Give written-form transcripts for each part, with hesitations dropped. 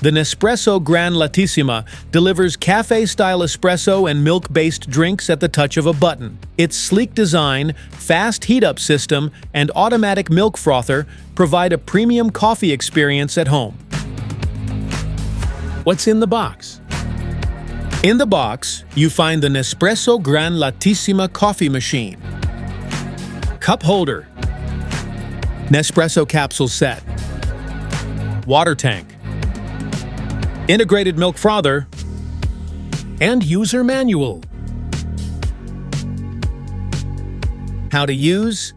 The Nespresso Gran Lattissima delivers café-style espresso and milk-based drinks at the touch of a button. Its sleek design, fast heat-up system, and automatic milk frother provide a premium coffee experience at home. What's in the box? In the box, you find the Nespresso Gran Lattissima coffee machine, cup holder, Nespresso capsule set, water tank, integrated milk frother, and user manual. How to use?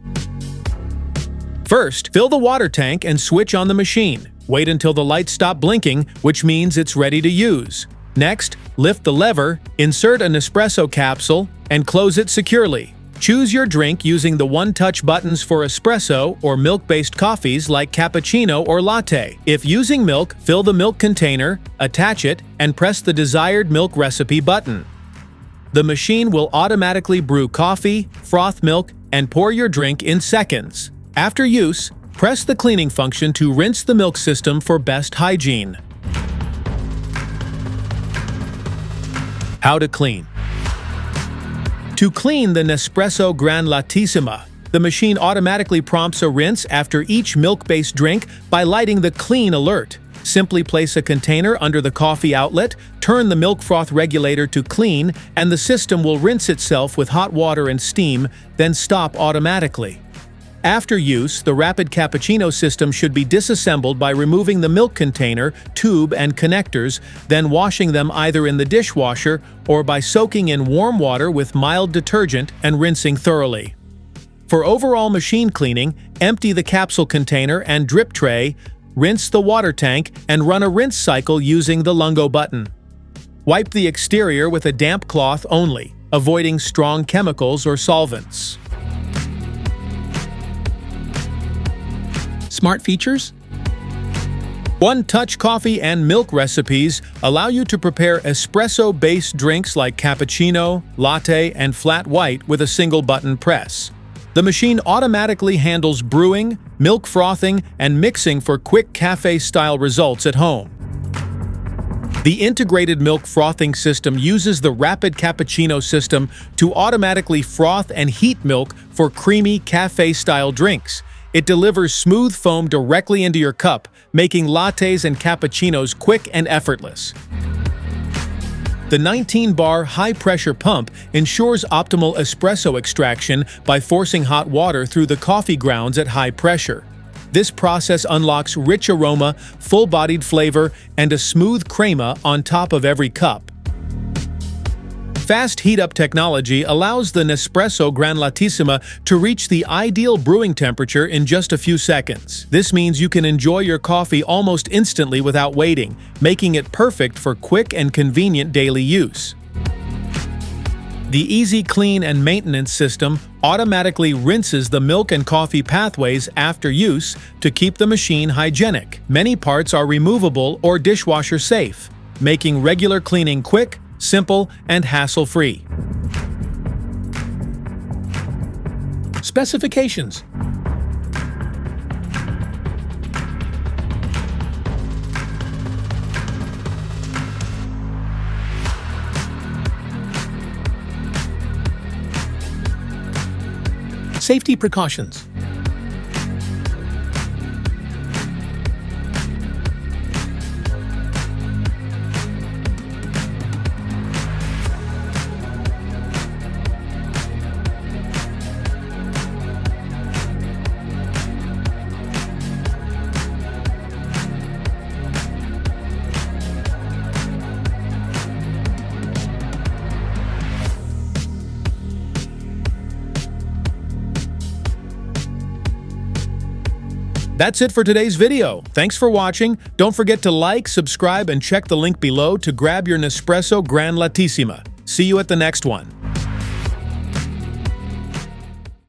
First, fill the water tank and switch on the machine. Wait until the lights stop blinking, which means it's ready to use. Next, lift the lever, insert an Nespresso capsule, and close it securely. Choose your drink using the one-touch buttons for espresso or milk-based coffees like cappuccino or latte. If using milk, fill the milk container, attach it, and press the desired milk recipe button. The machine will automatically brew coffee, froth milk, and pour your drink in seconds. After use, press the cleaning function to rinse the milk system for best hygiene. How to clean? To clean the Nespresso Gran Lattissima, the machine automatically prompts a rinse after each milk-based drink by lighting the clean alert. Simply place a container under the coffee outlet, turn the milk froth regulator to clean, and the system will rinse itself with hot water and steam, then stop automatically. After use, the rapid cappuccino system should be disassembled by removing the milk container, tube, and connectors, then washing them either in the dishwasher or by soaking in warm water with mild detergent and rinsing thoroughly. For overall machine cleaning, empty the capsule container and drip tray, rinse the water tank, and run a rinse cycle using the lungo button. Wipe the exterior with a damp cloth only, avoiding strong chemicals or solvents. Smart features? One-touch coffee and milk recipes allow you to prepare espresso-based drinks like cappuccino, latte, and flat white with a single button press. The machine automatically handles brewing, milk frothing, and mixing for quick cafe-style results at home. The integrated milk frothing system uses the rapid cappuccino system to automatically froth and heat milk for creamy cafe-style drinks. It delivers smooth foam directly into your cup, making lattes and cappuccinos quick and effortless. The 19-bar high-pressure pump ensures optimal espresso extraction by forcing hot water through the coffee grounds at high pressure. This process unlocks rich aroma, full-bodied flavor, and a smooth crema on top of every cup. Fast heat-up technology allows the Nespresso Gran Lattissima to reach the ideal brewing temperature in just a few seconds. This means you can enjoy your coffee almost instantly without waiting, making it perfect for quick and convenient daily use. The Easy Clean and Maintenance system automatically rinses the milk and coffee pathways after use to keep the machine hygienic. Many parts are removable or dishwasher safe, making regular cleaning quick, simple, and hassle-free. Specifications. Safety precautions. That's it for today's video. Thanks for watching. Don't forget to like, subscribe, and check the link below to grab your Nespresso Gran Lattissima. See you at the next one.